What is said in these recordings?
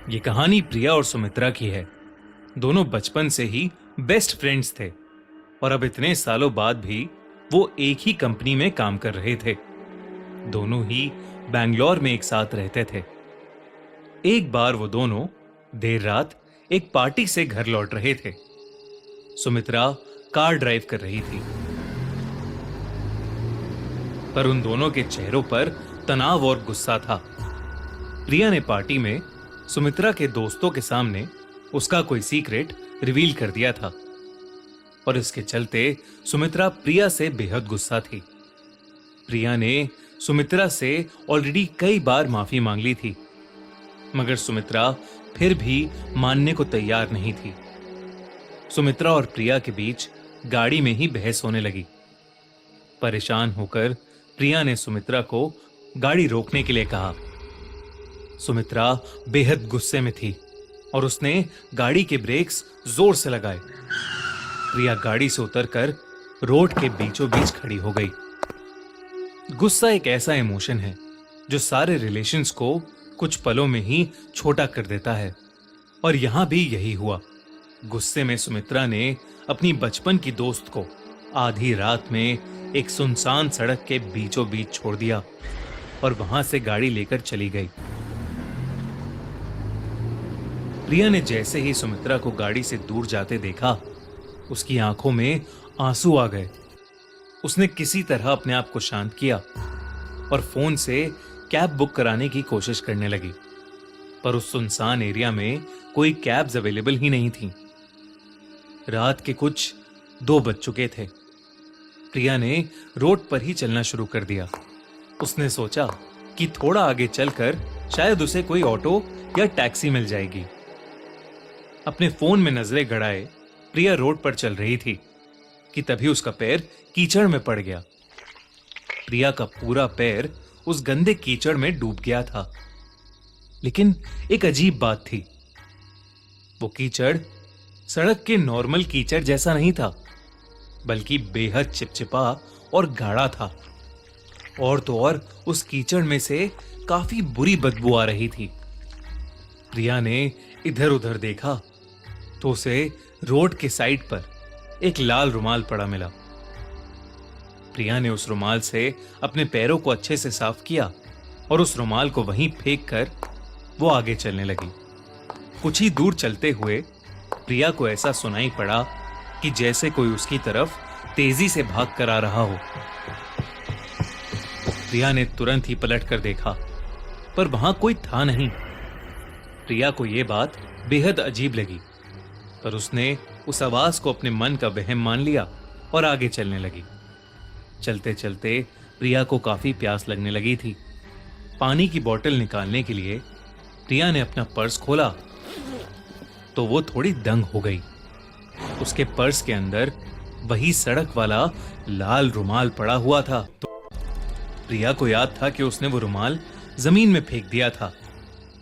ये कहानी प्रिया और सुमित्रा की है। दोनों बचपन से ही बेस्ट फ्रेंड्स थे और अब इतने सालों बाद भी वो एक ही कंपनी में काम कर रहे थे। दोनों ही बैंगलोर में एक साथ रहते थे। एक बार वो दोनों देर रात एक पार्टी से घर लौट रहे थे। सुमित्रा कार ड्राइव कर रही थी, पर उन दोनों के चेहरों पर तनाव और गुस्सा था। प्रिया ने पार्टी में सुमित्रा के दोस्तों के सामने उसका कोई सीक्रेट रिवील कर दिया था और इसके चलते सुमित्रा प्रिया से बेहद गुस्सा थी। प्रिया ने सुमित्रा से ऑलरेडी कई बार माफी मांग ली थी, मगर सुमित्रा फिर भी मानने को तैयार नहीं थी। सुमित्रा और प्रिया के बीच गाड़ी में ही बहस होने लगी। परेशान होकर प्रिया ने सुमित्रा को गाड़ी रोकने के लिए कहा। सुमित्रा बेहद गुस्से में थी और उसने गाड़ी के ब्रेक्स जोर से लगाए। प्रिया गाड़ी से उतरकर रोड के बीचों बीच खड़ी हो गई। गुस्सा एक ऐसा इमोशन है जो सारे रिलेशंस को कुछ पलों में ही छोटा कर देता है, और यहां भी यही हुआ। गुस्से में सुमित्रा ने अपनी बचपन की दोस्त को आधी रात में एक सुनसान सड़क के बीचों बीच छोड़ दिया और वहां से गाड़ी लेकर चली गई। प्रिया ने जैसे ही सुमित्रा को गाड़ी से दूर जाते देखा, उसकी आंखों में आंसू आ गए। उसने किसी तरह अपने आप को शांत किया और फोन से कैब बुक कराने की कोशिश करने लगी, पर उस सुनसान एरिया में कोई कैब्स अवेलेबल ही नहीं थी। रात के कुछ 2 बज चुके थे। प्रिया ने रोड पर ही चलना शुरू कर दिया। उसने सोचा कि थोड़ा आगे चलकर शायद उसे कोई ऑटो या टैक्सी मिल जाएगी। अपने फोन में नजरें गड़ाए प्रिया रोड पर चल रही थी कि तभी उसका पैर कीचड़ में पड़ गया। प्रिया का पूरा पैर उस गंदे कीचड़ में डूब गया था। लेकिन एक अजीब बात थी, वो कीचड़ सड़क के नॉर्मल कीचड़ जैसा नहीं था, बल्कि बेहद चिपचिपा और गाढ़ा था। और तो और उस कीचड़ में से काफी बुरी बदबू आ रही थी। प्रिया ने इधर उधर देखा तो उसे रोड के साइड पर एक लाल रुमाल पड़ा मिला। प्रिया ने उस रुमाल से अपने पैरों को अच्छे से साफ किया और उस रुमाल को वहीं फेंक कर वो आगे चलने लगी। कुछ ही दूर चलते हुए प्रिया को ऐसा सुनाई पड़ा कि जैसे कोई उसकी तरफ तेजी से भाग कर आ रहा हो। प्रिया ने तुरंत ही पलट कर देखा, पर वहां कोई था नहीं। प्रिया को यह बात बेहद अजीब लगी, पर उसने उस आवाज को अपने मन का वहम मान लिया और आगे चलने लगी। चलते चलते प्रिया को काफी प्यास लगने लगी थी। पानी की बोतल निकालने के लिए प्रिया ने अपना पर्स खोला तो वो थोड़ी दंग हो गई। उसके पर्स के अंदर वही सड़क वाला लाल रुमाल पड़ा हुआ था। तो प्रिया को याद था कि उसने वो रुमाल जमीन में फेंक दिया था,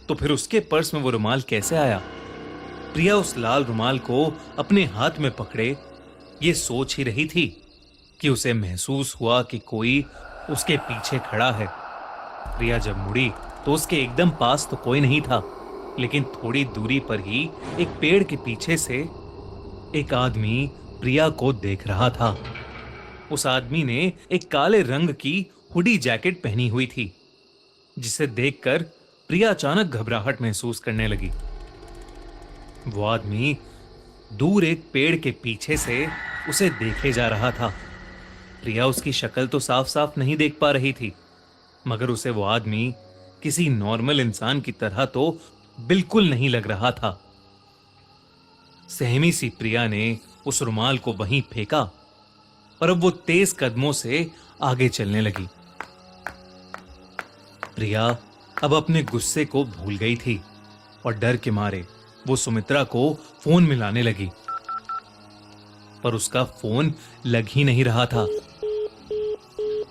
तो फिर उसके पर्स में वो रुमाल कैसे आया? प्रिया उस लाल रुमाल को अपने हाथ में पकड़े ये सोच ही रही थी कि उसे महसूस हुआ कि कोई उसके पीछे खड़ा है। प्रिया जब मुड़ी तो उसके एकदम पास तो कोई नहीं था, लेकिन थोड़ी दूरी पर ही एक पेड़ के पीछे से एक आदमी प्रिया को देख रहा था। उस आदमी ने एक काले रंग की हुडी जैकेट पहनी हुई थी, जिसे देखकर प्रिया अचानक घबराहट महसूस करने लगी। वो आदमी दूर एक पेड़ के पीछे से उसे देखे जा रहा था। प्रिया उसकी शक्ल तो साफ साफ नहीं देख पा रही थी, मगर उसे वो आदमी किसी नॉर्मल इंसान की तरह तो बिल्कुल नहीं लग रहा था। सहमी सी प्रिया ने उस रुमाल को वहीं फेंका और अब वो तेज कदमों से आगे चलने लगी। प्रिया अब अपने गुस्से को भूल गई थी और डर के मारे वो सुमित्रा को फोन मिलाने लगी, पर उसका फोन लग ही नहीं रहा था।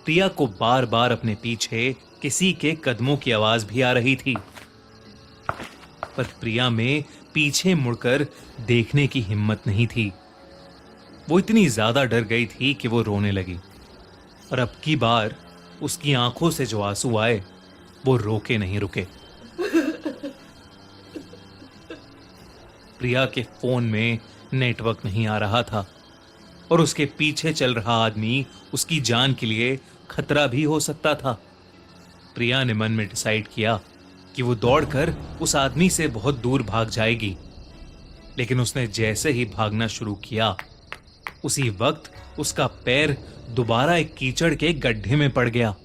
प्रिया को बार बार अपने पीछे किसी के कदमों की आवाज भी आ रही थी, पर प्रिया में पीछे मुड़कर देखने की हिम्मत नहीं थी। वो इतनी ज्यादा डर गई थी कि वो रोने लगी, और अब की बार उसकी आंखों से जो आंसू आए वो रोके नहीं रुके। प्रिया के फोन में नेटवर्क नहीं आ रहा था और उसके पीछे चल रहा आदमी उसकी जान के लिए खतरा भी हो सकता था। प्रिया ने मन में डिसाइड किया कि वो दौड़कर उस आदमी से बहुत दूर भाग जाएगी। लेकिन उसने जैसे ही भागना शुरू किया, उसी वक्त उसका पैर दोबारा एक कीचड़ के गड्ढे में पड़ गया।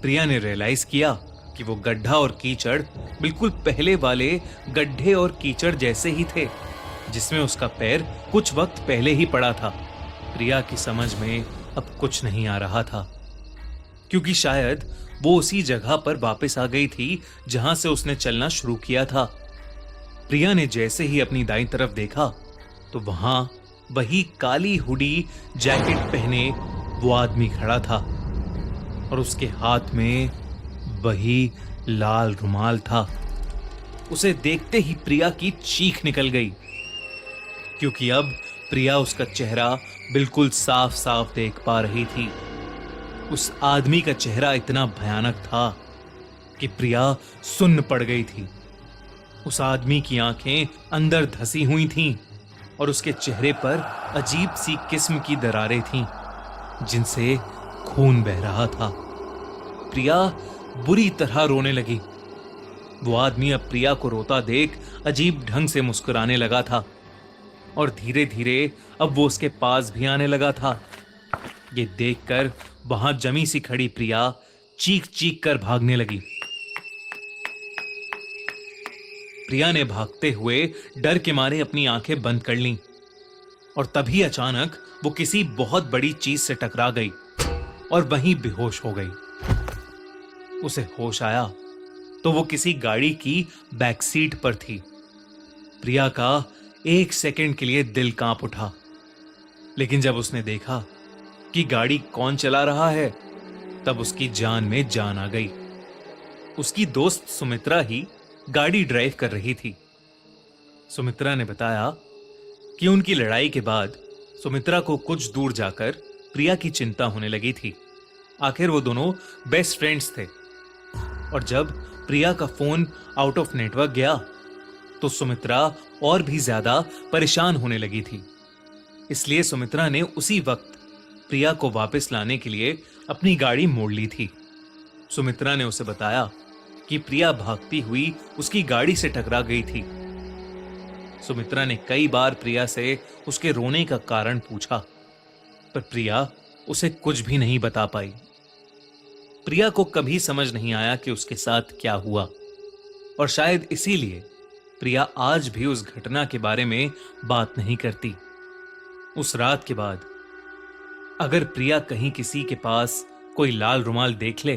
प्रिया ने रियलाइज किया कि वो गड्ढा और कीचड़ बिल्कुल पहले वाले गड्ढे और कीचड़ जैसे ही थे, जिसमें उसका पैर कुछ वक्त पहले ही पड़ा था। प्रिया की समझ में अब कुछ नहीं आ रहा था, क्योंकि शायद वो उसी जगह पर वापस आ गई थी जहां से उसने चलना शुरू किया था। प्रिया ने जैसे ही अपनी दाईं तरफ देखा तो वहां वही काली हुडी जैकेट पहने वो आदमी खड़ा था और उसके हाथ में वही लाल रुमाल था। उसे देखते ही प्रिया की चीख निकल गई, क्योंकि अब प्रिया उसका चेहरा बिल्कुल साफ साफ देख पा रही थी। उस आदमी का चेहरा इतना भयानक था कि प्रिया सुन्न पड़ गई थी। उस आदमी की आंखें अंदर धसी हुई थीं और उसके चेहरे पर अजीब सी किस्म की दरारें थीं, जिनसे खून बह रहा था। प्रिया बुरी तरह रोने लगी। वो आदमी अब प्रिया को रोता देख अजीब ढंग से मुस्कुराने लगा था और धीरे धीरे अब वो उसके पास भी आने लगा था। ये देखकर वहां जमी सी खड़ी प्रिया चीख चीख कर भागने लगी। प्रिया ने भागते हुए डर के मारे अपनी आंखें बंद कर लीं और तभी अचानक वो किसी बहुत बड़ी चीज से टकरा गई और वहीं बेहोश हो गई। उसे होश आया तो वो किसी गाड़ी की बैक सीट पर थी। प्रिया का एक सेकंड के लिए दिल कांप उठा, लेकिन जब उसने देखा कि गाड़ी कौन चला रहा है, तब उसकी जान में जान आ गई। उसकी दोस्त सुमित्रा ही गाड़ी ड्राइव कर रही थी। सुमित्रा ने बताया कि उनकी लड़ाई के बाद सुमित्रा को कुछ दूर जाकर प्रिया की चिंता होने लगी थी। आखिर वो दोनों बेस्ट फ्रेंड्स थे और जब प्रिया का फोन आउट ऑफ नेटवर्क गया तो सुमित्रा और भी ज्यादा परेशान होने लगी थी। इसलिए सुमित्रा ने उसी वक्त प्रिया को वापस लाने के लिए अपनी गाड़ी मोड़ ली थी। सुमित्रा ने उसे बताया कि प्रिया भागती हुई उसकी गाड़ी से टकरा गई थी। सुमित्रा ने कई बार प्रिया से उसके रोने का कारण पूछा, पर प्रिया उसे कुछ भी नहीं बता पाई। प्रिया को कभी समझ नहीं आया कि उसके साथ क्या हुआ और शायद इसीलिए प्रिया आज भी उस घटना के बारे में बात नहीं करती। उस रात के बाद अगर प्रिया कहीं किसी के पास कोई लाल रुमाल देख ले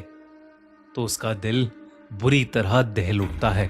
तो उसका दिल बुरी तरह दहल उठता है।